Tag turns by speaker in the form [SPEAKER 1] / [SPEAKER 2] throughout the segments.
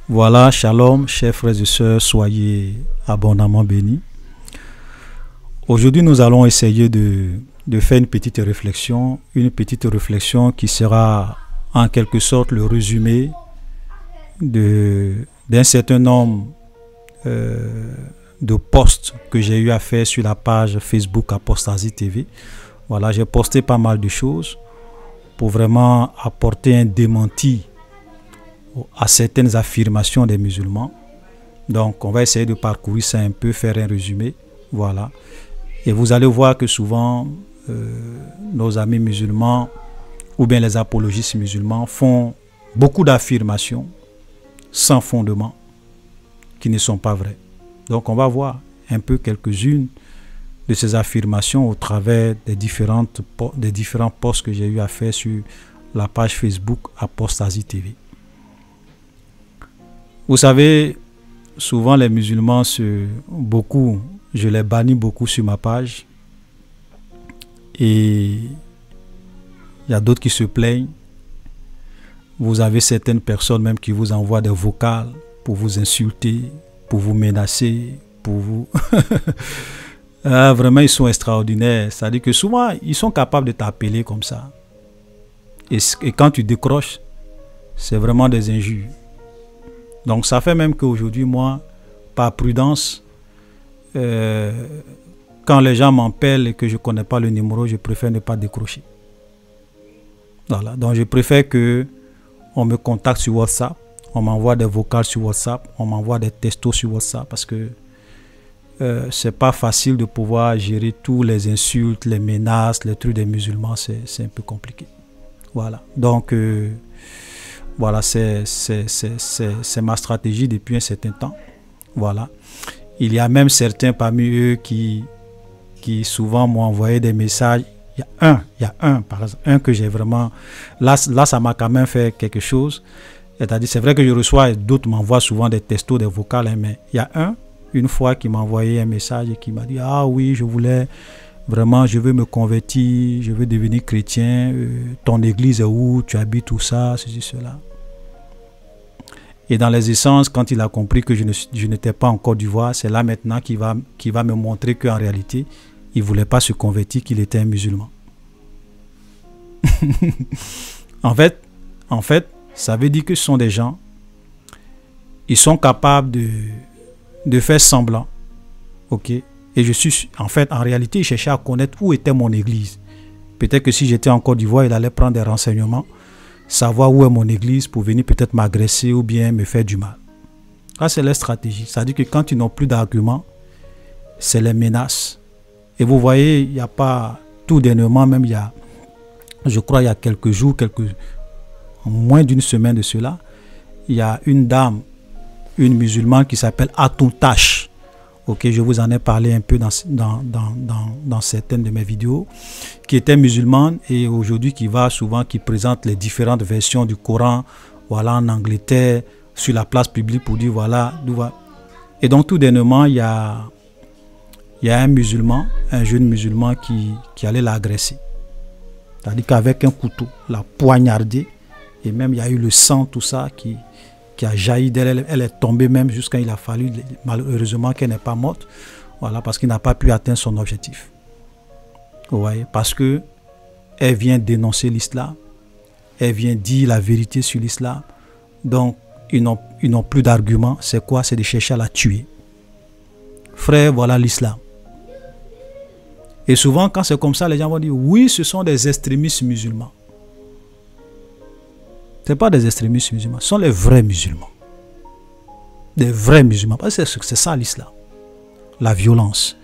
[SPEAKER 1] Voilà, shalom, chers frères et sœurs, soyez abondamment bénis. Aujourd'hui, nous allons essayer de faire une petite réflexion qui sera en quelque sorte le résumé d'un certain nombre de posts que j'ai eu à faire sur la page Facebook Apostasie TV. Voilà, j'ai posté pas mal de choses pour vraiment apporter un démenti à certaines affirmations des musulmans. Donc on va essayer de parcourir ça un peu, faire un résumé. Voilà. Et vous allez voir que souvent nos amis musulmans ou bien les apologistes musulmans font beaucoup d'affirmations sans fondement qui ne sont pas vraies. Donc on va voir un peu quelques-unes de ces affirmations au travers des différents posts que j'ai eu à faire sur la page Facebook Apostasie TV. Vous savez, souvent les musulmans, je les bannis beaucoup sur ma page. Et il y a d'autres qui se plaignent. Vous avez certaines personnes même qui vous envoient des vocales pour vous insulter, pour vous menacer, pour vous... Vraiment, ils sont extraordinaires. C'est-à-dire que souvent, ils sont capables de t'appeler comme ça. Et quand tu décroches, c'est vraiment des injures. Donc ça fait même qu'aujourd'hui, moi, par prudence, quand les gens m'appellent et que je ne connais pas le numéro, je préfère ne pas décrocher. Voilà. Donc je préfère qu'on me contacte sur WhatsApp, on m'envoie des vocales sur WhatsApp, on m'envoie des textos sur WhatsApp parce que c'est pas facile de pouvoir gérer tous les insultes, les menaces, les trucs des musulmans, c'est un peu compliqué. Voilà. Donc voilà, c'est ma stratégie depuis un certain temps. Voilà. Il y a même certains parmi eux qui souvent m'ont envoyé des messages. Il y a un, par exemple, un que j'ai vraiment... Là, ça m'a quand même fait quelque chose. C'est-à-dire, c'est vrai que je reçois, et d'autres m'envoient souvent des textos, des vocales, hein, mais il y a une fois, qui m'a envoyé un message et qui m'a dit « Ah oui, je veux me convertir, je veux devenir chrétien, ton église est où, tu habites, tout ça, ceci, cela. » Et dans les essences, quand il a compris que je n'étais pas en Côte d'Ivoire, c'est là maintenant qu'il va me montrer qu'en réalité, il ne voulait pas se convertir, qu'il était un musulman. En fait, ça veut dire que ce sont des gens, ils sont capables de faire semblant. Ok? Et en réalité, il cherchait à connaître où était mon église. Peut-être que si j'étais en Côte d'Ivoire, il allait prendre des renseignements, savoir où est mon église pour venir peut-être m'agresser ou bien me faire du mal. Ça, c'est leur stratégie. C'est-à-dire que quand ils n'ont plus d'arguments, c'est les menaces. Et vous voyez, il n'y a pas tout dernièrement, même je crois il y a quelques jours, moins d'une semaine de cela, il y a une dame, une musulmane qui s'appelle Atoutache. Ok, je vous en ai parlé un peu dans certaines de mes vidéos, qui était musulmane et aujourd'hui qui présente les différentes versions du Coran, voilà, en Angleterre, sur la place publique pour dire voilà d'où va. Et donc tout dernièrement, il y a un jeune musulman qui allait l'agresser. C'est-à-dire qu'avec un couteau, la poignardé, et même il y a eu le sang, tout ça qui a jailli d'elle. Elle est tombée même jusqu'à il a fallu, malheureusement, qu'elle n'est pas morte. Voilà, parce qu'il n'a pas pu atteindre son objectif. Vous voyez, parce que elle vient dénoncer l'islam, elle vient dire la vérité sur l'islam. Donc, ils n'ont plus d'arguments. C'est quoi? C'est de chercher à la tuer. Frère, voilà l'islam. Et souvent, quand c'est comme ça, les gens vont dire, oui, ce sont des extrémistes musulmans. Ce n'est pas des extrémistes musulmans, ce sont les vrais musulmans. Des vrais musulmans. Parce que c'est ça l'islam. La violence.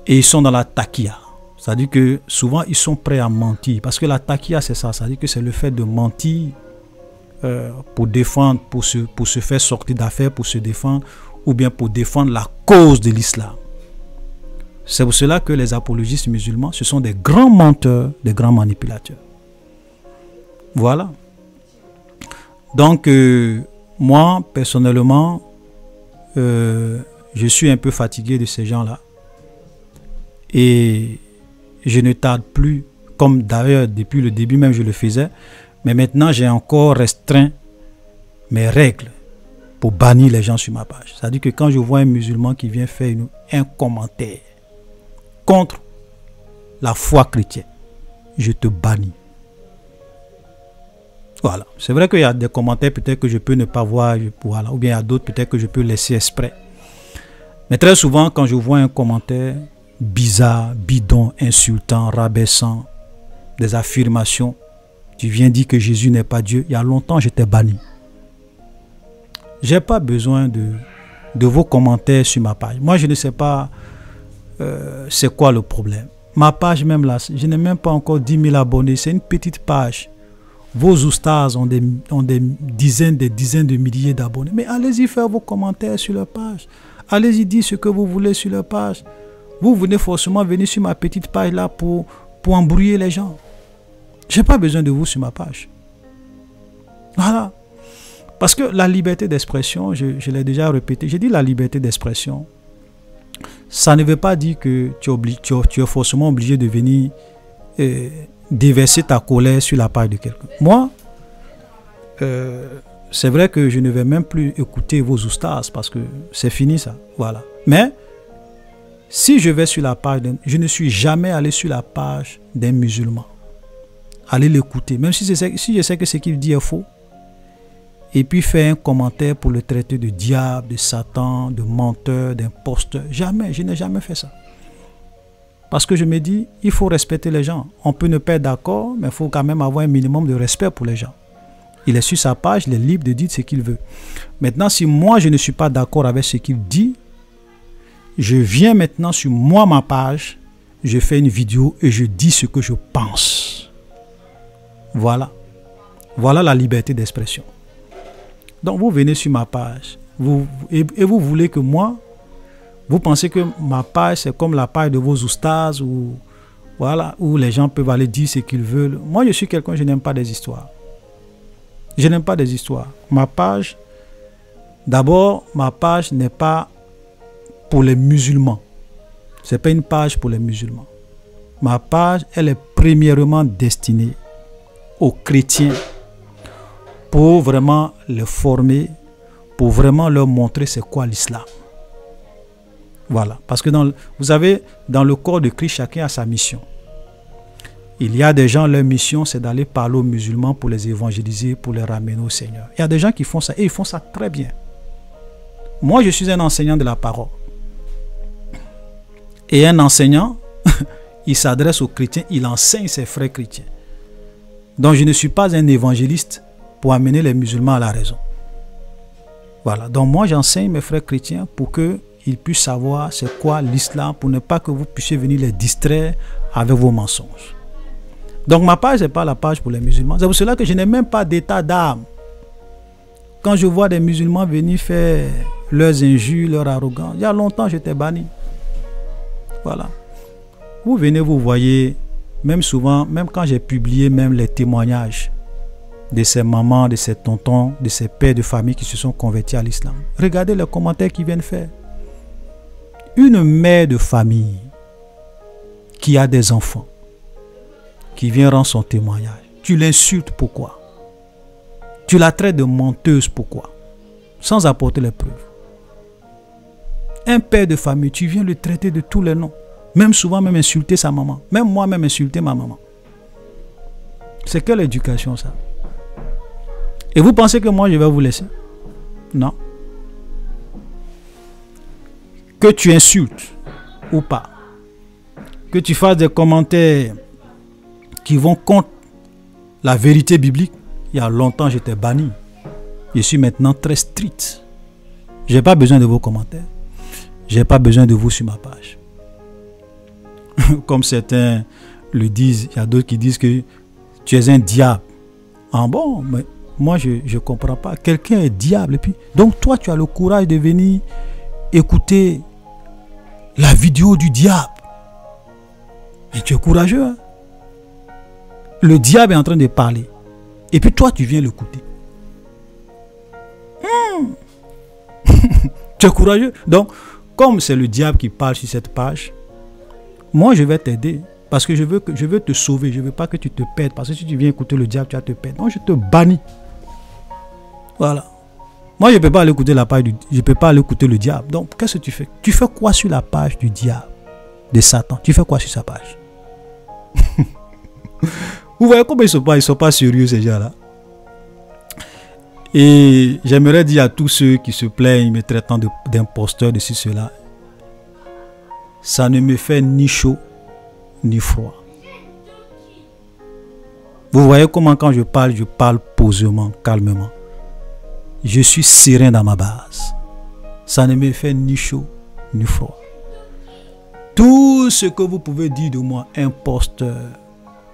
[SPEAKER 1] Et ils sont dans la taqiya. C'est-à-dire que souvent, ils sont prêts à mentir. Parce que la taqiya, c'est ça. C'est-à-dire que c'est le fait de mentir pour défendre, pour se faire sortir d'affaires, pour se défendre, ou bien pour défendre la cause de l'islam. C'est pour cela que les apologistes musulmans, ce sont des grands menteurs, des grands manipulateurs. Voilà. Donc, moi, personnellement, je suis un peu fatigué de ces gens-là. Et je ne tarde plus, comme d'ailleurs depuis le début même je le faisais, mais maintenant j'ai encore restreint mes règles pour bannir les gens sur ma page. C'est-à-dire que quand je vois un musulman qui vient faire un commentaire contre la foi chrétienne, je te bannis. Voilà. C'est vrai qu'il y a des commentaires peut-être que je peux ne pas voir, voilà. Ou bien il y a d'autres peut-être que je peux laisser exprès. Mais très souvent, quand je vois un commentaire bizarre, bidon, insultant, rabaissant, des affirmations, tu viens dire que Jésus n'est pas Dieu, il y a longtemps j'étais banni. Je n'ai pas besoin de vos commentaires sur ma page. Moi, je ne sais pas c'est quoi le problème. Ma page même là, je n'ai même pas encore 10 000 abonnés. C'est une petite page. Vos oustas ont des dizaines de milliers d'abonnés. Mais allez-y faire vos commentaires sur leur page. Allez-y dire ce que vous voulez sur leur page. Vous venez forcément venir sur ma petite page là pour embrouiller les gens. Je n'ai pas besoin de vous sur ma page. Voilà. Parce que la liberté d'expression, je l'ai déjà répété, j'ai dit la liberté d'expression, ça ne veut pas dire que tu es forcément obligé de venir déverser ta colère sur la page de quelqu'un. Moi, c'est vrai que je ne vais même plus écouter vos oustas parce que c'est fini ça. Voilà. Mais si je vais sur la page, je ne suis jamais allé sur la page d'un musulman. Allez l'écouter, même si je sais que ce qu'il dit est faux. Et puis faire un commentaire pour le traiter de diable, de Satan, de menteur, d'imposteur. Jamais, je n'ai jamais fait ça. Parce que je me dis, il faut respecter les gens. On peut ne pas être d'accord, mais il faut quand même avoir un minimum de respect pour les gens. Il est sur sa page, il est libre de dire ce qu'il veut. Maintenant, si moi, je ne suis pas d'accord avec ce qu'il dit, je viens maintenant sur moi, ma page, je fais une vidéo et je dis ce que je pense. Voilà. Voilà la liberté d'expression. Donc, vous venez sur ma page et vous voulez que moi, vous pensez que ma page, c'est comme la page de vos oustas voilà, où les gens peuvent aller dire ce qu'ils veulent. Moi, je suis quelqu'un, je n'aime pas des histoires. Je n'aime pas des histoires. Ma page, d'abord, ma page n'est pas pour les musulmans. Ce n'est pas une page pour les musulmans. Ma page, elle est premièrement destinée aux chrétiens pour vraiment les former, pour vraiment leur montrer c'est quoi l'islam. Voilà. Parce que vous savez, dans le corps de Christ, chacun a sa mission. Il y a des gens, leur mission, c'est d'aller parler aux musulmans pour les évangéliser, pour les ramener au Seigneur. Il y a des gens qui font ça et ils font ça très bien. Moi, je suis un enseignant de la parole. Et un enseignant, il s'adresse aux chrétiens, il enseigne ses frères chrétiens. Donc, je ne suis pas un évangéliste pour amener les musulmans à la raison. Voilà. Donc, moi, j'enseigne mes frères chrétiens pour qu'ils puissent savoir c'est quoi l'islam, pour ne pas que vous puissiez venir les distraire avec vos mensonges. Donc, ma page n'est pas la page pour les musulmans. C'est pour cela que je n'ai même pas d'état d'âme. Quand je vois des musulmans venir faire leurs injures, leur arrogance, il y a longtemps, j'étais banni. Voilà. Vous venez, vous voyez, même souvent, même quand j'ai publié même les témoignages de ces mamans, de ces tontons, de ces pères de famille qui se sont convertis à l'islam. Regardez les commentaires qu'ils viennent faire. Une mère de famille qui a des enfants, qui vient rendre son témoignage. Tu l'insultes, pourquoi? Tu la traites de menteuse, pourquoi? Sans apporter les preuves. Un père de famille, tu viens le traiter de tous les noms. Même souvent, même insulter sa maman. Même moi-même insulter ma maman. C'est quelle éducation ça? Et vous pensez que moi je vais vous laisser? Non. Que tu insultes ou pas, que tu fasses des commentaires qui vont contre la vérité biblique, il y a longtemps j'étais banni. Je suis maintenant très strict. Je n'ai pas besoin de vos commentaires. Je n'ai pas besoin de vous sur ma page. Comme certains le disent, il y a d'autres qui disent que tu es un diable. Ah bon, mais moi je ne comprends pas. Quelqu'un est diable. Et puis, donc toi tu as le courage de venir écouter la vidéo du diable. Mais tu es courageux. Hein? Le diable est en train de parler. Et puis toi tu viens l'écouter. Tu es courageux. Donc, comme c'est le diable qui parle sur cette page, moi je vais t'aider. Parce que je veux te sauver. Je ne veux pas que tu te perdes. Parce que si tu viens écouter le diable, tu vas te perdre. Donc je te bannis. Voilà. Moi, je ne peux pas aller écouter la page je peux pas aller écouter le diable. Donc, qu'est-ce que tu fais? Tu fais quoi sur la page du diable, de Satan? Tu fais quoi sur sa page? Vous voyez comment ils sont pas sérieux, ces gens-là. Et j'aimerais dire à tous ceux qui se plaignent, me traitant d'imposteurs, de cela, ça ne me fait ni chaud, ni froid. Vous voyez comment quand je parle posément, calmement. Je suis serein dans ma base. Ça ne me fait ni chaud, ni froid. Tout ce que vous pouvez dire de moi, imposteur,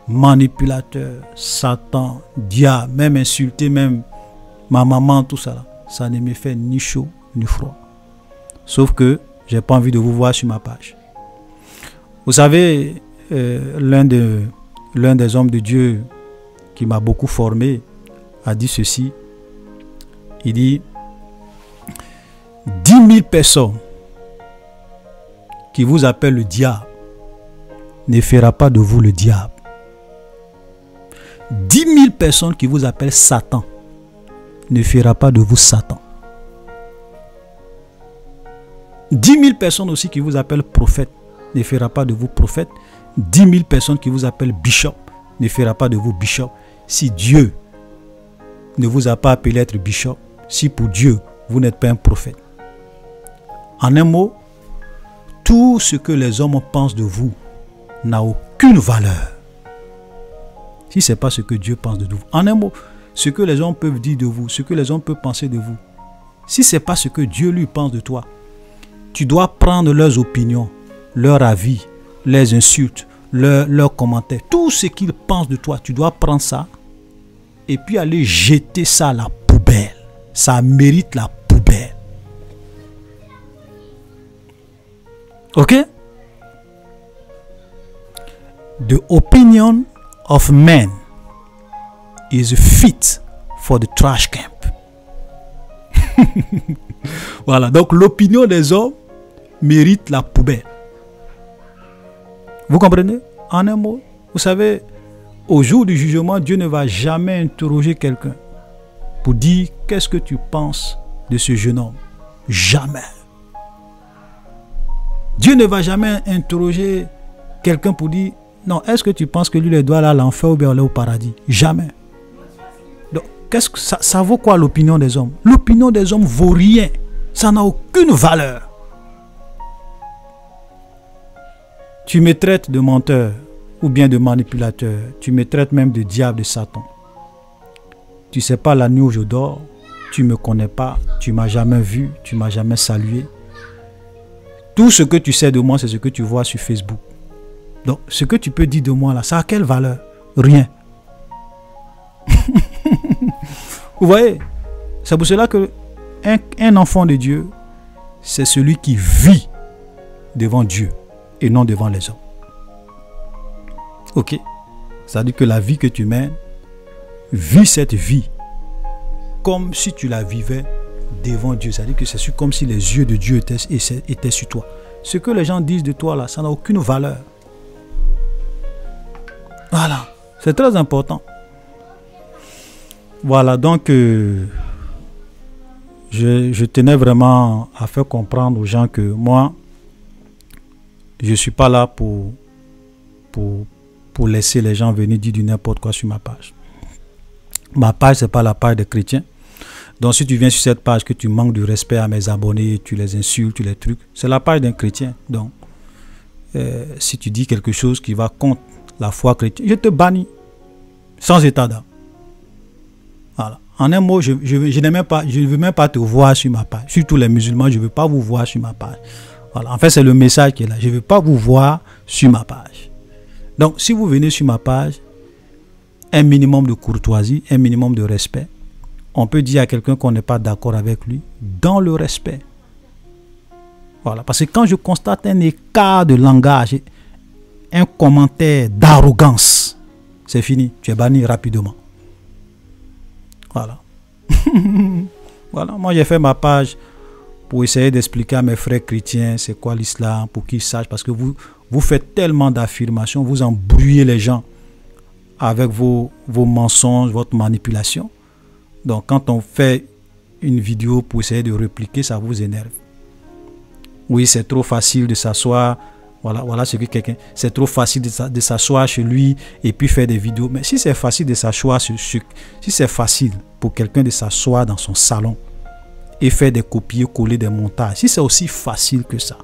[SPEAKER 1] manipulateur, Satan, diable, même insulter, même ma maman, tout ça, là, ça ne me fait ni chaud, ni froid. Sauf que je n'ai pas envie de vous voir sur ma page. Vous savez, l'un des hommes de Dieu qui m'a beaucoup formé a dit ceci. Il dit 10 000 personnes qui vous appellent le diable ne fera pas de vous le diable. 10 000 personnes qui vous appellent Satan ne fera pas de vous Satan. 10 000 personnes aussi qui vous appellent prophète ne fera pas de vous prophète. 10 000 personnes qui vous appellent bishop ne fera pas de vous bishop. Si Dieu ne vous a pas appelé à être bishop, si pour Dieu vous n'êtes pas un prophète. En un mot, tout ce que les hommes pensent de vous n'a aucune valeur. Si ce n'est pas ce que Dieu pense de vous. En un mot, ce que les hommes peuvent dire de vous, ce que les hommes peuvent penser de vous, si ce n'est pas ce que Dieu lui pense de toi, tu dois prendre leurs opinions, leurs avis, leurs insultes, leurs commentaires, tout ce qu'ils pensent de toi, tu dois prendre ça et puis aller jeter ça à la poubelle. Ça mérite la poubelle. Ok? The opinion of men is fit for the trash camp. Voilà, donc l'opinion des hommes mérite la poubelle. Vous comprenez? En un mot, vous savez, au jour du jugement, Dieu ne va jamais interroger quelqu'un pour dire qu'est-ce que tu penses de ce jeune homme. Jamais. Dieu ne va jamais interroger quelqu'un pour dire non, est-ce que tu penses que lui doit aller à l'enfer ou bien aller au paradis? Jamais. Donc, qu'est-ce que ça vaut quoi l'opinion des hommes? L'opinion des hommes vaut rien. Ça n'a aucune valeur. Tu me traites de menteur ou bien de manipulateur. Tu me traites même de diable, de Satan. Tu ne sais pas la nuit où je dors. Tu ne me connais pas. Tu ne m'as jamais vu. Tu ne m'as jamais salué. Tout ce que tu sais de moi, c'est ce que tu vois sur Facebook. Donc, ce que tu peux dire de moi là, ça a quelle valeur? Rien. Vous voyez? C'est pour cela que un enfant de Dieu, c'est celui qui vit devant Dieu et non devant les hommes. Ok? Ça veut dire que la vie que tu mènes, vis cette vie comme si tu la vivais devant Dieu. Ça veut dire que c'est comme si les yeux de Dieu étaient sur toi. Ce que les gens disent de toi là, ça n'a aucune valeur. Voilà, c'est très important. Voilà, donc je tenais vraiment à faire comprendre aux gens que moi, je ne suis pas là pour laisser les gens venir dire du n'importe quoi sur ma page. Ma page, ce n'est pas la page des chrétiens. Donc si tu viens sur cette page que tu manques de respect à mes abonnés, tu les insultes, tu les trucs, c'est la page d'un chrétien. Donc si tu dis quelque chose qui va contre la foi chrétienne, je te bannis sans état d'âme. Voilà. En un mot, je ne veux même pas te voir sur ma page. Surtout les musulmans, je ne veux pas vous voir sur ma page. Voilà. En fait, c'est le message qui est là. Je ne veux pas vous voir sur ma page. Donc, si vous venez sur ma page, un minimum de courtoisie, un minimum de respect. On peut dire à quelqu'un qu'on n'est pas d'accord avec lui dans le respect. Voilà. Parce que quand je constate un écart de langage, un commentaire d'arrogance, c'est fini, tu es banni rapidement. Voilà. Voilà, moi j'ai fait ma page pour essayer d'expliquer à mes frères chrétiens c'est quoi l'islam, pour qu'ils sachent, parce que vous faites tellement d'affirmations, vous embrouillez les gens avec vos mensonges, votre manipulation. Donc quand on fait une vidéo pour essayer de répliquer, ça vous énerve. Oui, c'est trop facile de s'asseoir. Voilà ce que quelqu'un... C'est trop facile de s'asseoir chez lui et puis faire des vidéos. Mais si c'est facile de s'asseoir, si c'est facile pour quelqu'un de s'asseoir dans son salon et faire des copier-coller, des montages, si c'est aussi facile que ça,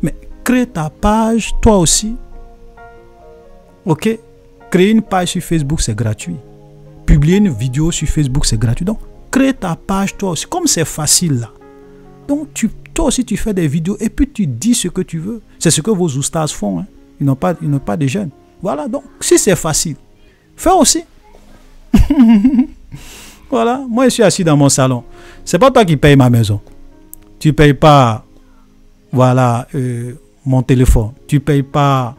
[SPEAKER 1] mais crée ta page toi aussi. Ok? Créer une page sur Facebook, c'est gratuit. Publier une vidéo sur Facebook, c'est gratuit. Donc, crée ta page toi aussi. Comme c'est facile là. Donc, toi aussi, tu fais des vidéos et puis tu dis ce que tu veux. C'est ce que vos oustas font. Hein. Ils n'ont pas de jeunes. Voilà. Donc, si c'est facile, fais aussi. Voilà. Moi, je suis assis dans mon salon. C'est pas toi qui payes ma maison. Tu payes pas, voilà, mon téléphone. Tu payes pas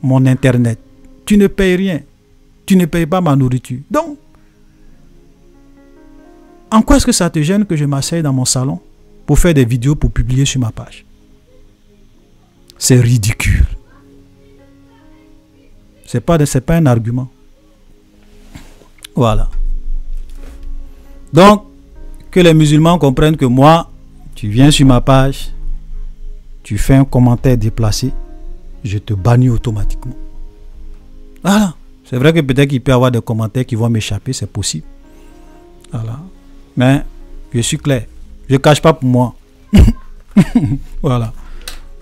[SPEAKER 1] mon Internet. Tu ne payes rien. Tu ne payes pas ma nourriture. Donc, en quoi est-ce que ça te gêne que je m'asseye dans mon salon pour faire des vidéos pour publier sur ma page? C'est ridicule. C'est pas un argument. Voilà. Donc, que les musulmans comprennent que moi, tu viens sur ma page, tu fais un commentaire déplacé, je te bannis automatiquement. Voilà. C'est vrai que peut-être qu'il peut y avoir des commentaires qui vont m'échapper, c'est possible. Voilà. Mais je suis clair. Je ne cache pas pour moi. Voilà.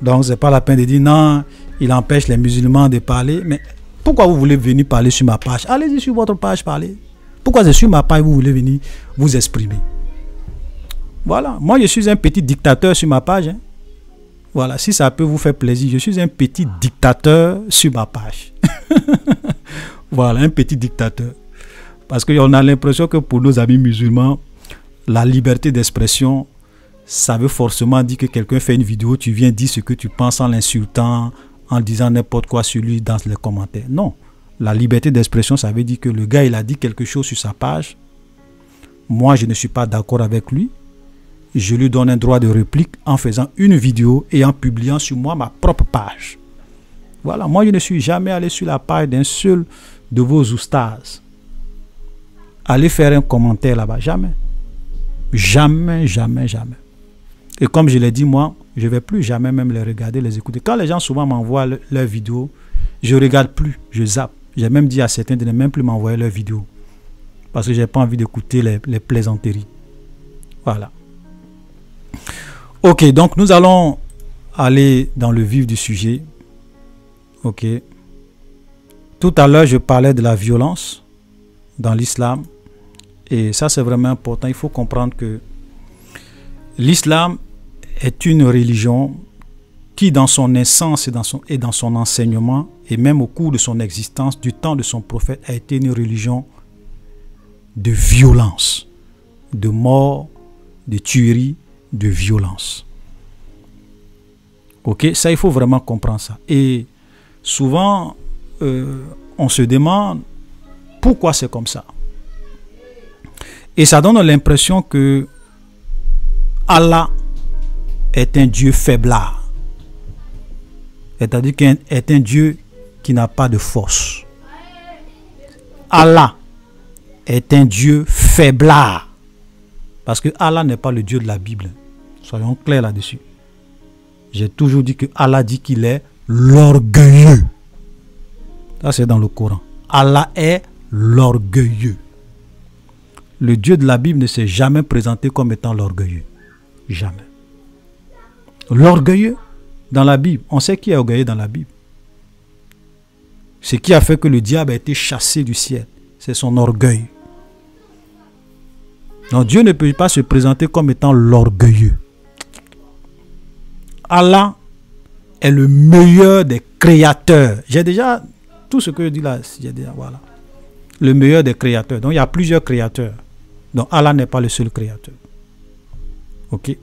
[SPEAKER 1] Donc, ce n'est pas la peine de dire non, il empêche les musulmans de parler. Mais pourquoi vous voulez venir parler sur ma page? Allez-y sur votre page, parler. Pourquoi c'est sur ma page que vous voulez venir vous exprimer? Voilà. Moi, je suis un petit dictateur sur ma page. Hein. Voilà. Si ça peut vous faire plaisir, je suis un petit dictateur sur ma page. Voilà, un petit dictateur. Parce qu'on a l'impression que pour nos amis musulmans, la liberté d'expression, ça veut forcément dire que quelqu'un fait une vidéo, tu viens dire ce que tu penses en l'insultant, en disant n'importe quoi sur lui dans les commentaires. Non. La liberté d'expression, ça veut dire que le gars, il a dit quelque chose sur sa page. Moi, je ne suis pas d'accord avec lui. Je lui donne un droit de réplique en faisant une vidéo et en publiant sur moi ma propre page. Voilà. Moi, je ne suis jamais allé sur la page d'un seul de vos oustas. Allez faire un commentaire là-bas. Jamais. Jamais, jamais, jamais. Et comme je l'ai dit, moi, je ne vais plus jamais même les regarder, les écouter. Quand les gens souvent m'envoient leurs vidéos, je ne regarde plus, je zappe. J'ai même dit à certains de ne même plus m'envoyer leurs vidéos. Parce que je n'ai pas envie d'écouter les plaisanteries. Voilà. Ok, donc nous allons aller dans le vif du sujet. Ok. Tout à l'heure, je parlais de la violence dans l'islam. Et ça, c'est vraiment important. Il faut comprendre que l'islam est une religion qui, dans son essence et dans son enseignement, et même au cours de son existence, du temps de son prophète, a été une religion de violence, de mort, de tuerie, de violence. Ok, ça, il faut vraiment comprendre ça. Et souvent, on se demande pourquoi c'est comme ça. Et ça donne l'impression que Allah est un Dieu faiblard. C'est-à-dire qu'il est un Dieu qui n'a pas de force. Allah est un Dieu faiblard. Parce que Allah n'est pas le Dieu de la Bible. Soyons clairs là-dessus. J'ai toujours dit que Allah dit qu'il est l'orgueilleux. Ça, c'est dans le Coran. Allah est l'orgueilleux. Le Dieu de la Bible ne s'est jamais présenté comme étant l'orgueilleux. Jamais. L'orgueilleux dans la Bible, on sait qui est orgueilleux dans la Bible. Ce qui a fait que le diable a été chassé du ciel, c'est son orgueil. Donc Dieu ne peut pas se présenter comme étant l'orgueilleux. Allah est le meilleur des créateurs. J'ai déjà, tout ce que je dis là, j'ai déjà, voilà. Le meilleur des créateurs. Donc il y a plusieurs créateurs. Donc Allah n'est pas le seul créateur. Ok.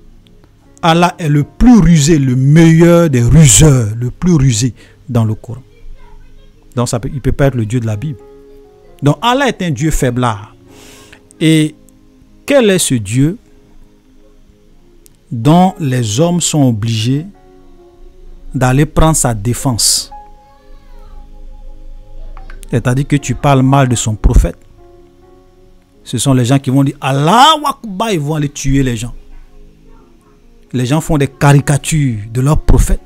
[SPEAKER 1] Allah est le plus rusé, le meilleur des ruseurs, le plus rusé dans le Coran. Donc il ne peut pas être le Dieu de la Bible. Donc Allah est un Dieu faiblard. Et quel est ce Dieu dont les hommes sont obligés d'aller prendre sa défense? C'est-à-dire que tu parles mal de son prophète, Ce sont les gens qui vont dire Allahu Akbar, ils vont aller tuer les gens. Les gens font des caricatures de leurs prophètes.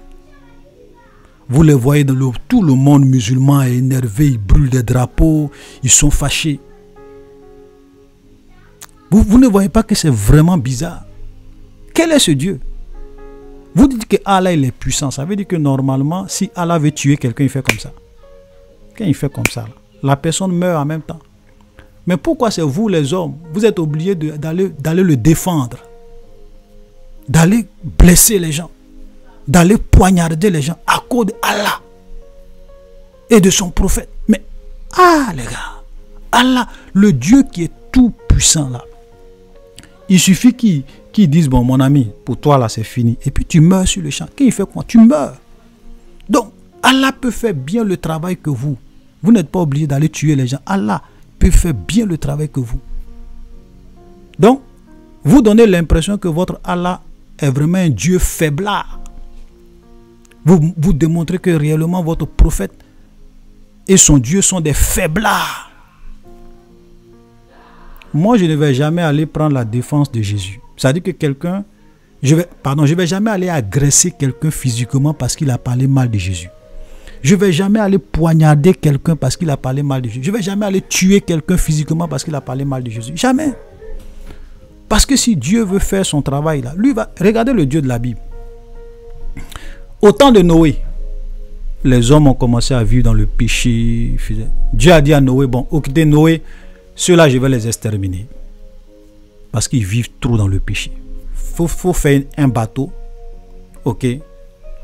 [SPEAKER 1] Vous les voyez dans tout le monde musulman est énervé, ils brûlent des drapeaux, ils sont fâchés. Vous ne voyez pas que c'est vraiment bizarre. Quel est ce Dieu? Vous dites que Allah il est puissant. Ça veut dire que normalement, si Allah veut tuer quelqu'un, il fait comme ça. Quand il fait comme ça, la personne meurt en même temps. Mais pourquoi c'est vous les hommes? Vous êtes obligés d'aller le défendre. D'aller blesser les gens. D'aller poignarder les gens à cause d'Allah et de son prophète. Mais, les gars, Allah, le Dieu qui est tout puissant là, il suffit qu'ils disent, bon mon ami, pour toi là c'est fini. Et puis tu meurs sur le champ. Quand il fait quoi? Tu meurs. Donc, Allah peut faire bien le travail que vous. Vous n'êtes pas obligé d'aller tuer les gens. Allah peut faire bien le travail que vous. Donc, vous donnez l'impression que votre Allah est vraiment un Dieu faiblard. Vous démontrez que réellement votre prophète et son Dieu sont des faiblards. Moi, je ne vais jamais aller prendre la défense de Jésus. C'est-à-dire que quelqu'un, je vais jamais aller agresser quelqu'un physiquement parce qu'il a parlé mal de Jésus. Je ne vais jamais aller poignarder quelqu'un parce qu'il a parlé mal de Jésus. Je ne vais jamais aller tuer quelqu'un physiquement parce qu'il a parlé mal de Jésus. Jamais. Parce que si Dieu veut faire son travail là, lui va... Regardez le Dieu de la Bible. Au temps de Noé, les hommes ont commencé à vivre dans le péché. Dieu a dit à Noé, bon, écoutez Noé, ceux-là, je vais les exterminer. Parce qu'ils vivent trop dans le péché. Il faut faire un bateau. Ok.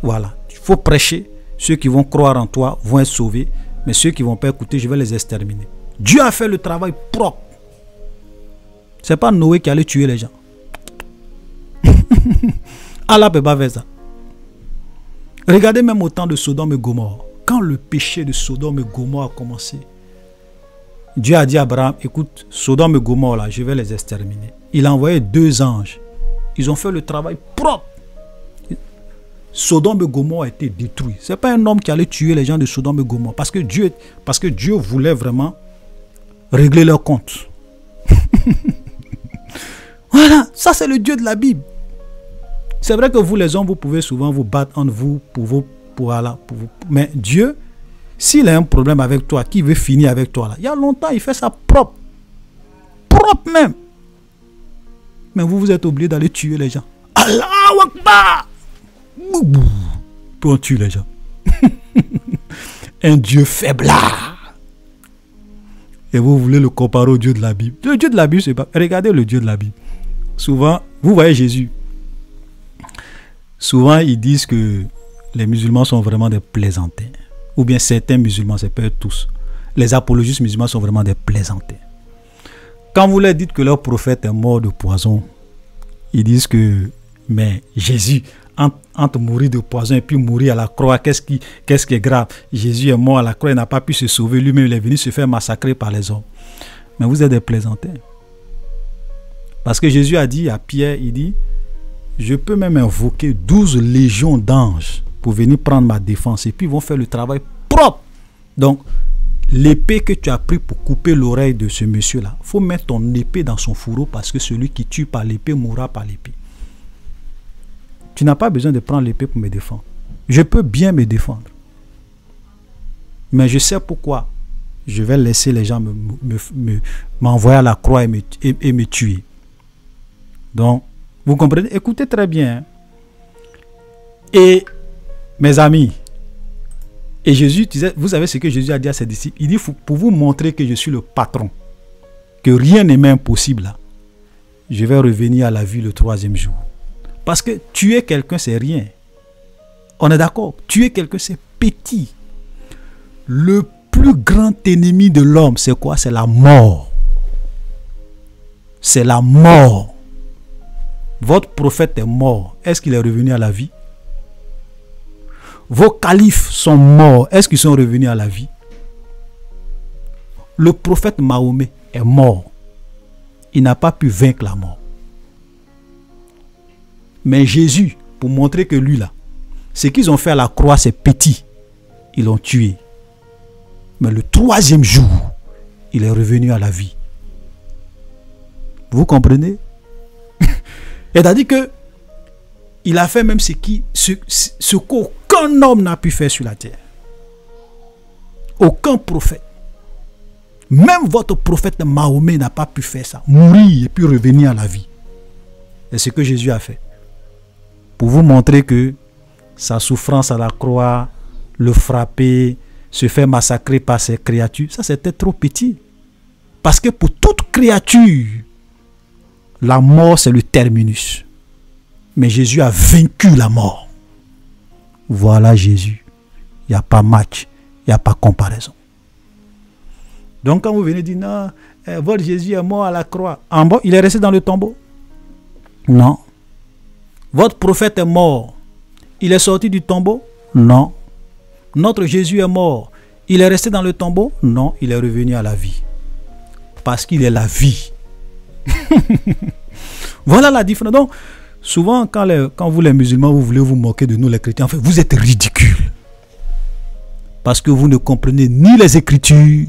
[SPEAKER 1] Voilà. Il faut prêcher. Ceux qui vont croire en toi vont être sauvés. Mais ceux qui ne vont pas écouter, je vais les exterminer. Dieu a fait le travail propre. Ce n'est pas Noé qui allait tuer les gens. Allah ne peut pas faire ça. Regardez même au temps de Sodome et Gomorrhe. Quand le péché de Sodome et Gomorrhe a commencé, Dieu a dit à Abraham, écoute, Sodome et Gomorrhe, là, je vais les exterminer. Il a envoyé 2 anges. Ils ont fait le travail propre. Sodome et Gomorrhe a été détruit. Ce n'est pas un homme qui allait tuer les gens de Sodome et Gomorrhe. Parce que Dieu voulait vraiment régler leur compte. Voilà, ça c'est le Dieu de la Bible. C'est vrai que vous les hommes, vous pouvez souvent vous battre entre vous pour Allah. Mais Dieu, s'il a un problème avec toi, qui veut finir avec toi là, il y a longtemps, il fait ça propre. Propre même. Mais vous êtes obligé d'aller tuer les gens. Allahu Akbar! Puis on tue les gens. Un Dieu faiblard. Et vous voulez le comparer au Dieu de la Bible. Le Dieu de la Bible, c'est pas... Regardez le Dieu de la Bible. Souvent, vous voyez Jésus. Souvent, ils disent que les musulmans sont vraiment des plaisantins. Ou bien certains musulmans, c'est pas tous. Les apologistes musulmans sont vraiment des plaisantins. Quand vous leur dites que leur prophète est mort de poison, ils disent que, mais Jésus, entre mourir de poison et puis mourir à la croix, qu'est-ce qui est grave? Jésus est mort à la croix, il n'a pas pu se sauver. Lui-même, il est venu se faire massacrer par les hommes. Mais vous êtes des plaisantins. Parce que Jésus a dit à Pierre, il dit, je peux même invoquer 12 légions d'anges pour venir prendre ma défense. Et puis ils vont faire le travail propre. Donc, l'épée que tu as pris pour couper l'oreille de ce monsieur-là, il faut mettre ton épée dans son fourreau parce que celui qui tue par l'épée mourra par l'épée. Tu n'as pas besoin de prendre l'épée pour me défendre. Je peux bien me défendre. Mais je sais pourquoi je vais laisser les gens m'envoyer à la croix et me tuer. Donc, vous comprenez? Écoutez très bien. Et mes amis, et Jésus disait, vous savez ce que Jésus a dit à ses disciples? Il dit, pour vous montrer que je suis le patron, que rien n'est même impossible là, je vais revenir à la vie le 3e jour. Parce que tuer quelqu'un, c'est rien. On est d'accord? Tuer quelqu'un, c'est petit. Le plus grand ennemi de l'homme, c'est quoi? C'est la mort. C'est la mort. Votre prophète est mort. Est-ce qu'il est revenu à la vie? Vos califes sont morts. Est-ce qu'ils sont revenus à la vie? Le prophète Mahomet est mort. Il n'a pas pu vaincre la mort. Mais Jésus, pour montrer que lui là, ce qu'ils ont fait à la croix, c'est petit. Ils l'ont tué. Mais le 3e jour, il est revenu à la vie. Vous comprenez? C'est-à-dire que il a fait même ce qu'aucun homme n'a pu faire sur la terre. Aucun prophète. Même votre prophète Mahomet n'a pas pu faire ça. Mourir et puis revenir à la vie. C'est ce que Jésus a fait. Pour vous montrer que sa souffrance à la croix, le frapper, se faire massacrer par ses créatures, ça c'était trop petit. Parce que pour toute créature, la mort c'est le terminus. Mais Jésus a vaincu la mort. Voilà Jésus. Il n'y a pas match, il n'y a pas comparaison. Donc quand vous venez dire non, votre Jésus est mort à la croix, en bas, il est resté dans le tombeau. Non. Votre prophète est mort, il est sorti du tombeau? Non. Notre Jésus est mort, il est resté dans le tombeau? Non, il est revenu à la vie. Parce qu'il est la vie. Voilà la différence. Donc, souvent, quand vous les musulmans, vous voulez vous moquer de nous les chrétiens, en fait, vous êtes ridicules. Parce que vous ne comprenez ni les Écritures,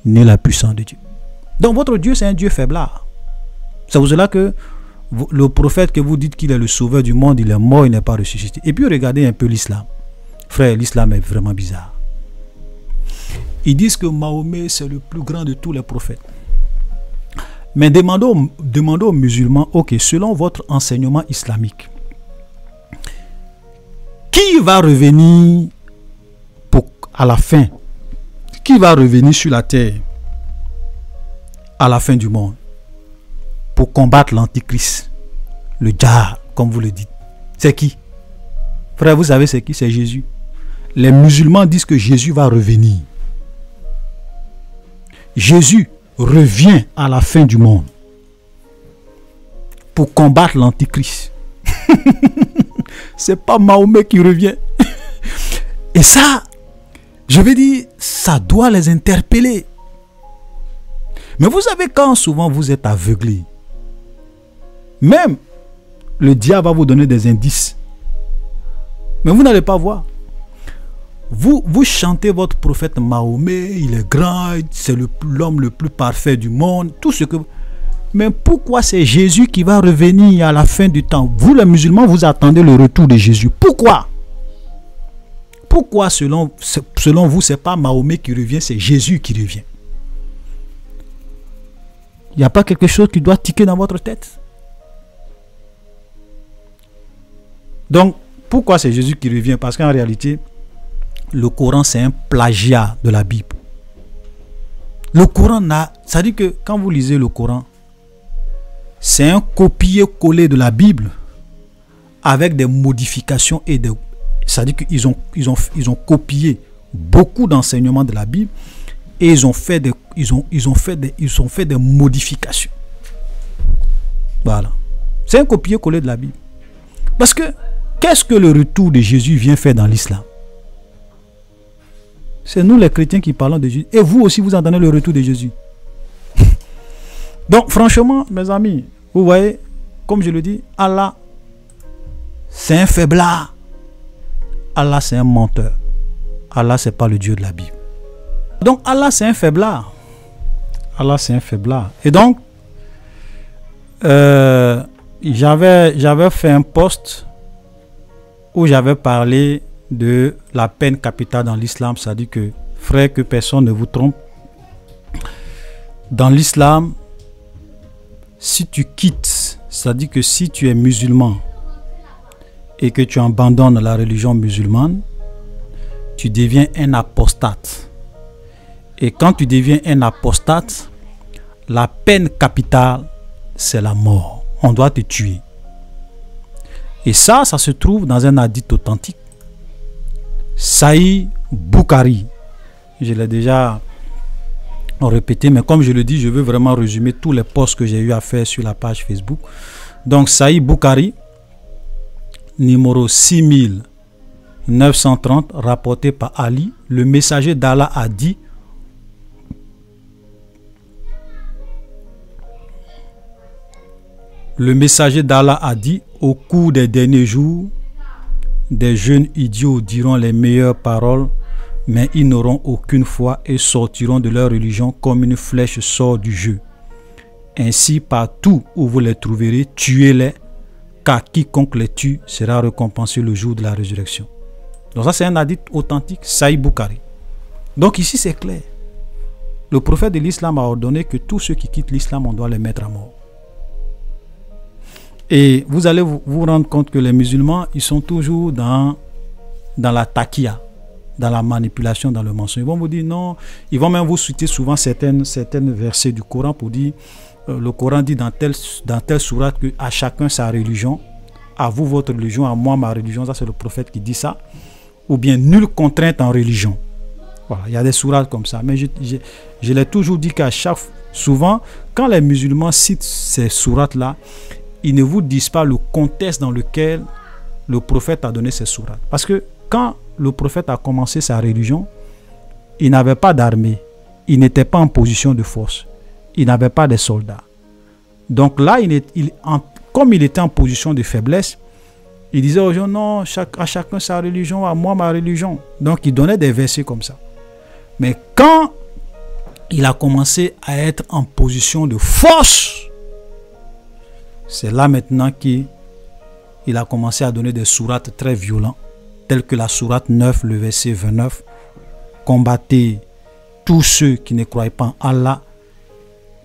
[SPEAKER 1] ni la puissance de Dieu. Donc, votre Dieu, c'est un Dieu faiblard. C'est pour cela que le prophète que vous dites qu'il est le sauveur du monde, il est mort, il n'est pas ressuscité. Et puis, regardez un peu l'islam. Frère, l'islam est vraiment bizarre. Ils disent que Mahomet, c'est le plus grand de tous les prophètes. Mais demandons aux musulmans, ok, selon votre enseignement islamique, qui va revenir à la fin? Qui va revenir sur la terre à la fin du monde pour combattre l'antichrist, le djihad, comme vous le dites? C'est qui? Frère, vous savez c'est qui? C'est Jésus. Les musulmans disent que Jésus va revenir. Jésus revient à la fin du monde pour combattre l'antichrist. C'est pas Mahomet qui revient. Et ça, je veux dire, ça doit les interpeller. Mais vous savez, quand souvent vous êtes aveuglé, même le diable va vous donner des indices, mais vous n'allez pas voir. Vous chantez votre prophète Mahomet, il est grand, c'est l'homme le plus parfait du monde, tout ce que... Mais pourquoi c'est Jésus qui va revenir à la fin du temps? Vous les musulmans, vous attendez le retour de Jésus. Pourquoi? Pourquoi selon vous, c'est pas Mahomet qui revient, c'est Jésus qui revient? Il n'y a pas quelque chose qui doit tiquer dans votre tête? Donc, pourquoi c'est Jésus qui revient? Parce qu'en réalité, le Coran, c'est un plagiat de la Bible. Le Coran ça dit que quand vous lisez le Coran, c'est un copier-coller de la Bible avec des modifications et des... Ça dit qu'ils ont copié beaucoup d'enseignements de la Bible et ils ont fait des modifications. Voilà. C'est un copier-coller de la Bible. Parce que qu'est-ce que le retour de Jésus vient faire dans l'islam? C'est nous les chrétiens qui parlons de Jésus. Et vous aussi, vous entendez le retour de Jésus. Donc, franchement, mes amis, vous voyez, comme je le dis, Allah, c'est un faiblard. Allah, c'est un menteur. Allah, c'est pas le Dieu de la Bible. Donc, Allah, c'est un faiblard. Allah, c'est un faiblard. Et donc, j'avais fait un post où j'avais parlé de la peine capitale dans l'islam. Ça dit que, frère, que personne ne vous trompe. Dans l'islam, si tu quittes, ça dit que si tu es musulman et que tu abandonnes la religion musulmane, tu deviens un apostate. Et quand tu deviens un apostate, la peine capitale, c'est la mort. On doit te tuer. Et ça se trouve dans un hadith authentique. Sahih Bukhari. Je l'ai déjà répété, mais comme je le dis, je veux vraiment résumer tous les posts que j'ai eu à faire sur la page Facebook. Donc, Sahih Bukhari, numéro 6930, rapporté par Ali. Le messager d'Allah a dit: le messager d'Allah a dit, au cours des derniers jours, des jeunes idiots diront les meilleures paroles, mais ils n'auront aucune foi et sortiront de leur religion comme une flèche sort du jeu. Ainsi, partout où vous les trouverez, tuez-les, car quiconque les tue sera récompensé le jour de la résurrection. Donc ça, c'est un hadith authentique, Sahih Bukhari. Donc ici, c'est clair. Le prophète de l'islam a ordonné que tous ceux qui quittent l'islam, on doit les mettre à mort. Et vous allez vous rendre compte que les musulmans, ils sont toujours dans la taqiya, dans la manipulation, dans le mensonge. Ils vont vous dire non, ils vont même vous citer souvent certaines versets du Coran pour dire, le Coran dit dans telle sourate que à chacun sa religion, à vous votre religion, à moi ma religion, ça c'est le prophète qui dit ça, ou bien nulle contrainte en religion. Voilà, il y a des sourates comme ça, mais je l'ai toujours dit qu'à souvent, quand les musulmans citent ces sourates-là, ils ne vous disent pas le contexte dans lequel le prophète a donné ces sourates. Parce que quand le prophète a commencé sa religion, il n'avait pas d'armée, il n'était pas en position de force, il n'avait pas de soldats. Donc là, comme il était en position de faiblesse, il disait aux gens, non, à chacun sa religion, à moi ma religion. Donc il donnait des versets comme ça. Mais quand il a commencé à être en position de force, c'est là maintenant qu'il a commencé à donner des sourates très violentes, telles que la sourate 9, le verset 29. Combattez tous ceux qui ne croient pas en Allah,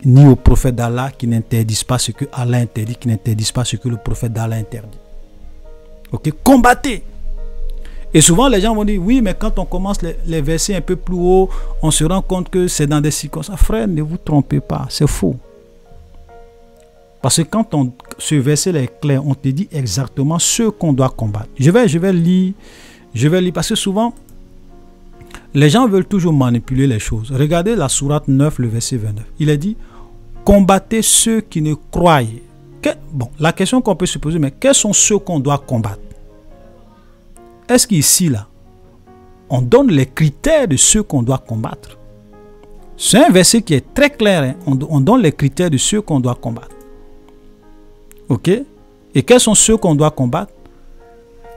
[SPEAKER 1] ni au prophète d'Allah, qui n'interdisent pas ce que Allah interdit, qui n'interdisent pas ce que le prophète d'Allah interdit. Ok, combattez. Et souvent les gens vont dire, oui, mais quand on commence les versets un peu plus haut, on se rend compte que c'est dans des circonstances. Frère, ne vous trompez pas, c'est faux. Parce que quand ce verset est clair, on te dit exactement ce qu'on doit combattre. Je vais lire, parce que souvent, les gens veulent toujours manipuler les choses. Regardez la sourate 9, le verset 29. Il est dit, combattez ceux qui ne croient. Bon, la question qu'on peut se poser, mais quels sont ceux qu'on doit combattre? Est-ce qu'ici, là, on donne les critères de ceux qu'on doit combattre? C'est un verset qui est très clair. Hein? On donne les critères de ceux qu'on doit combattre. Ok? Et quels sont ceux qu'on doit combattre?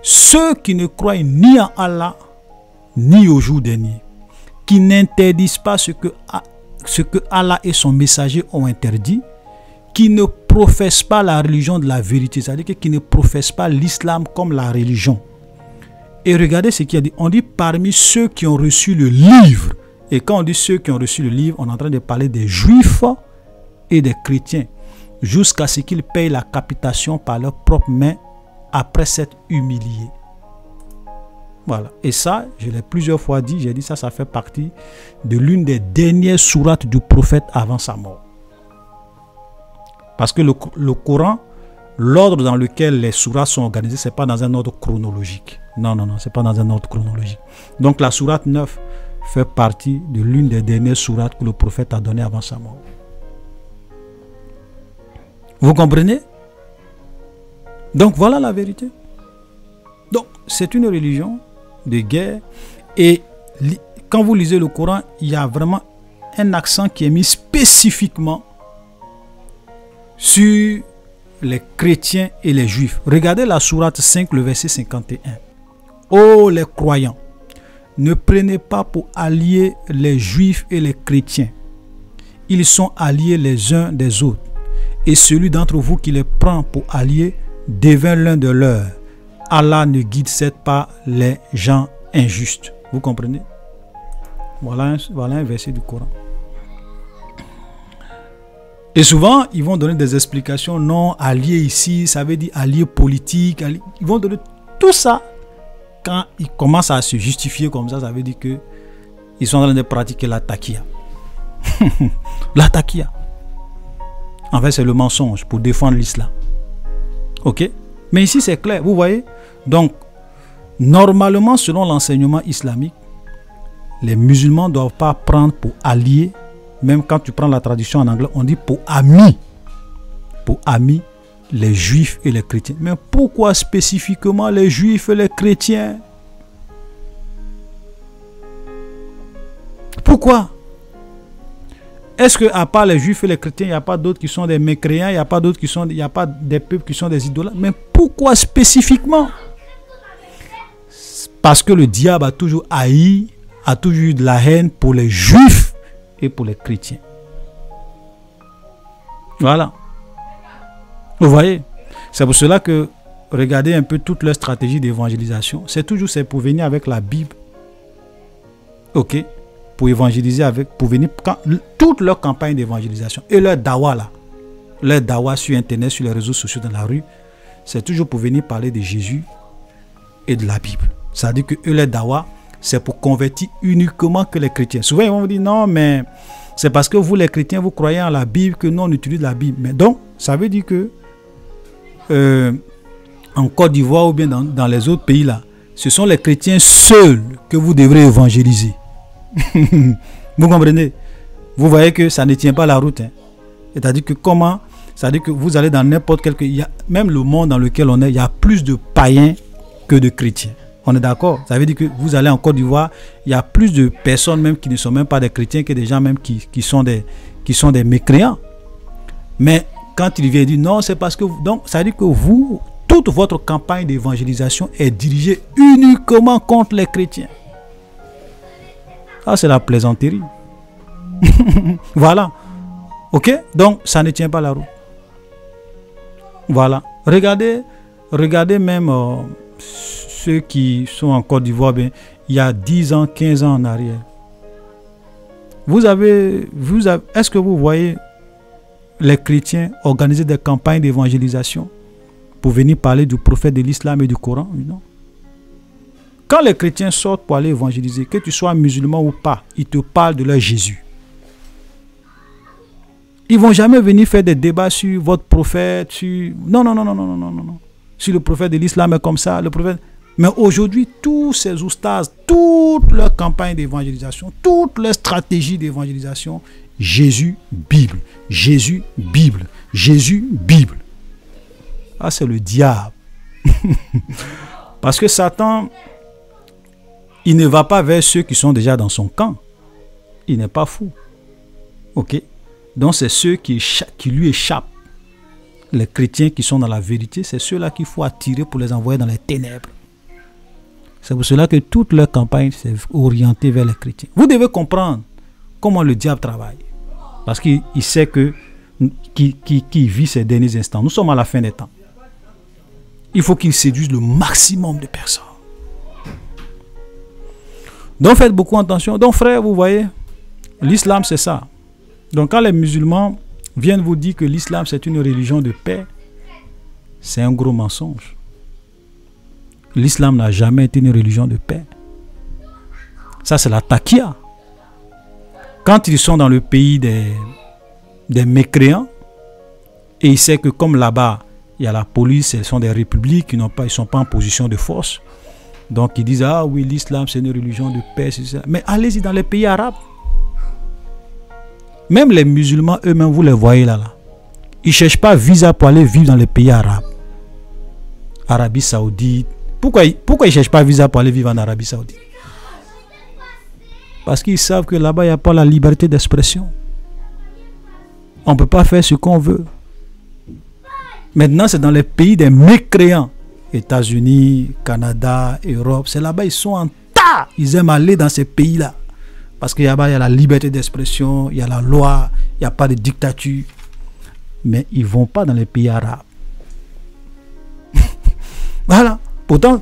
[SPEAKER 1] Ceux qui ne croient ni en Allah, ni au jour dernier. Qui n'interdisent pas ce que Allah et son messager ont interdit. Qui ne professent pas la religion de la vérité. C'est-à-dire qui ne professent pas l'islam comme la religion. Et regardez ce qu'il a dit. On dit parmi ceux qui ont reçu le livre. Et quand on dit ceux qui ont reçu le livre, on est en train de parler des juifs et des chrétiens. Jusqu'à ce qu'ils payent la capitation par leurs propres mains après s'être humiliés. Voilà. Et ça, je l'ai plusieurs fois dit, j'ai dit ça fait partie de l'une des dernières sourates du prophète avant sa mort. Parce que le Coran, l'ordre dans lequel les sourates sont organisées, ce n'est pas dans un ordre chronologique. Non, ce n'est pas dans un ordre chronologique. Donc la sourate 9 fait partie de l'une des dernières sourates que le prophète a données avant sa mort. Vous comprenez? Donc voilà la vérité. Donc c'est une religion de guerre. Et quand vous lisez le Coran, il y a vraiment un accent qui est mis spécifiquement sur les chrétiens et les juifs. Regardez la sourate 5, le verset 51. Ô les croyants, ne prenez pas pour alliés les juifs et les chrétiens. Ils sont alliés les uns des autres. Et celui d'entre vous qui les prend pour alliés devient l'un de leurs. Allah ne guide pas les gens injustes. Vous comprenez? Voilà un verset du Coran. Et souvent, ils vont donner des explications. Non, allié ici, ça veut dire allié politique. Ils vont donner tout ça. Quand ils commencent à se justifier comme ça veut dire qu'ils sont en train de pratiquer la taqiya. La taqiya. En fait, c'est le mensonge pour défendre l'islam. Ok? Mais ici, c'est clair. Vous voyez? Donc, normalement, selon l'enseignement islamique, les musulmans ne doivent pas prendre pour alliés. Même quand tu prends la traduction en anglais, on dit pour amis. Pour amis, les juifs et les chrétiens. Mais pourquoi spécifiquement les juifs et les chrétiens? Pourquoi? Est-ce qu'à part les juifs et les chrétiens, il n'y a pas d'autres qui sont des mécréants, il n'y a pas d'autres il n'y a pas des peuples qui sont des idolâtres? Mais pourquoi spécifiquement? Parce que le diable a toujours haï, a toujours eu de la haine pour les juifs et pour les chrétiens. Voilà. Vous voyez? C'est pour cela que regardez un peu toute leur stratégie d'évangélisation. C'est pour venir avec la Bible. Ok? Pour évangéliser pour venir, toute leur campagne d'évangélisation et leur dawa là, leur dawa sur internet, sur les réseaux sociaux, dans la rue, c'est toujours pour venir parler de Jésus et de la Bible. Ça veut dire que eux, leur dawa, c'est pour convertir uniquement que les chrétiens. Souvent, ils vont vous dire non, mais c'est parce que vous, les chrétiens, vous croyez en la Bible que nous, on utilise la Bible. Mais donc, ça veut dire que en Côte d'Ivoire ou bien dans les autres pays là, ce sont les chrétiens seuls que vous devrez évangéliser. Vous comprenez? Vous voyez que ça ne tient pas la route. Hein. C'est-à-dire que comment? C'est-à-dire que vous allez dans n'importe quel pays, même le monde dans lequel on est, il y a plus de païens que de chrétiens. On est d'accord? Ça veut dire que vous allez en Côte d'Ivoire, il y a plus de personnes même qui ne sont même pas des chrétiens que des gens même qui sont des mécréants. Mais quand il vient dire non, c'est parce que donc ça veut dire que vous, toute votre campagne d'évangélisation est dirigée uniquement contre les chrétiens. Ah, c'est la plaisanterie. Voilà. Ok? Donc, ça ne tient pas la route. Voilà. Regardez même ceux qui sont en Côte d'Ivoire, il y a 10 ans, 15 ans en arrière. Est-ce que vous voyez les chrétiens organiser des campagnes d'évangélisation pour venir parler du prophète de l'islam et du Coran? Non. Quand les chrétiens sortent pour aller évangéliser, que tu sois musulman ou pas, ils te parlent de leur Jésus. Ils ne vont jamais venir faire des débats sur votre prophète, sur... Non. Si le prophète de l'islam est comme ça, le prophète... Mais aujourd'hui, tous ces oustas, toute leur campagne d'évangélisation, toute leur stratégie d'évangélisation, Jésus, Bible, Jésus, Bible, Jésus, Bible. Ah, c'est le diable. Parce que Satan... il ne va pas vers ceux qui sont déjà dans son camp. Il n'est pas fou. Ok? Donc c'est ceux qui lui échappent. Les chrétiens qui sont dans la vérité, c'est ceux-là qu'il faut attirer pour les envoyer dans les ténèbres. C'est pour cela que toute leur campagne s'est orientée vers les chrétiens. Vous devez comprendre comment le diable travaille. Parce qu'il sait qu'il vit ces derniers instants. Nous sommes à la fin des temps. Il faut qu'il séduise le maximum de personnes. Donc faites beaucoup attention. Donc frère, vous voyez, l'islam c'est ça. Donc quand les musulmans viennent vous dire que l'islam c'est une religion de paix, c'est un gros mensonge. L'islam n'a jamais été une religion de paix. Ça c'est la takia. Quand ils sont dans le pays des mécréants, et ils savent que comme là-bas, il y a la police, elles sont des républiques, ils ne sont pas en position de force. Donc ils disent, ah oui, l'islam c'est une religion de paix, c'est ça. Mais allez-y dans les pays arabes. Même les musulmans eux-mêmes, vous les voyez là. Ils ne cherchent pas visa pour aller vivre dans les pays arabes. Arabie Saoudite. Pourquoi ils ne cherchent pas visa pour aller vivre en Arabie Saoudite? Parce qu'ils savent que là-bas, il n'y a pas la liberté d'expression. On ne peut pas faire ce qu'on veut. Maintenant, c'est dans les pays des mécréants. États-Unis, Canada, Europe, c'est là-bas, ils sont en tas. Ils aiment aller dans ces pays-là. Parce qu'il y a la liberté d'expression, il y a la loi, il n'y a pas de dictature. Mais ils ne vont pas dans les pays arabes. Voilà. Pourtant,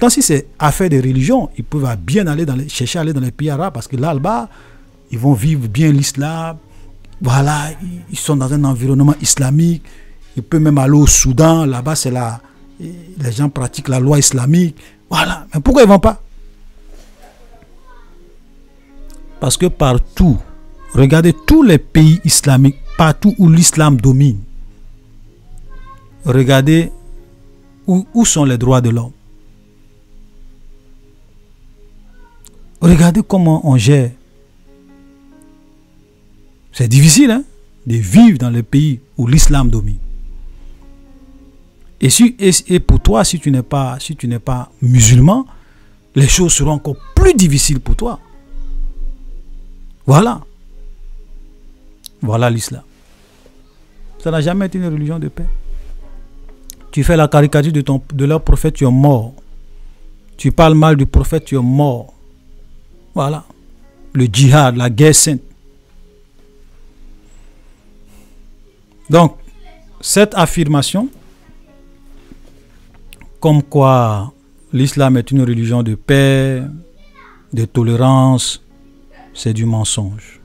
[SPEAKER 1] si c'est affaire de religion, ils peuvent bien chercher à aller dans les pays arabes. Parce que là-bas, ils vont vivre bien l'islam. Voilà, ils sont dans un environnement islamique. Ils peuvent même aller au Soudan. Là-bas, les gens pratiquent la loi islamique. Voilà. Mais pourquoi ils ne vont pas? Parce que partout, regardez tous les pays islamiques, partout où l'islam domine, regardez où sont les droits de l'homme. Regardez comment on gère. C'est difficile hein, de vivre dans les pays où l'islam domine. Et pour toi, si tu n'es pas musulman, les choses seront encore plus difficiles pour toi. Voilà. Voilà l'islam. Ça n'a jamais été une religion de paix. Tu fais la caricature de leur prophète, tu es mort. Tu parles mal du prophète, tu es mort. Voilà. Le djihad, la guerre sainte. Donc, cette affirmation, comme quoi l'islam est une religion de paix, de tolérance, c'est du mensonge.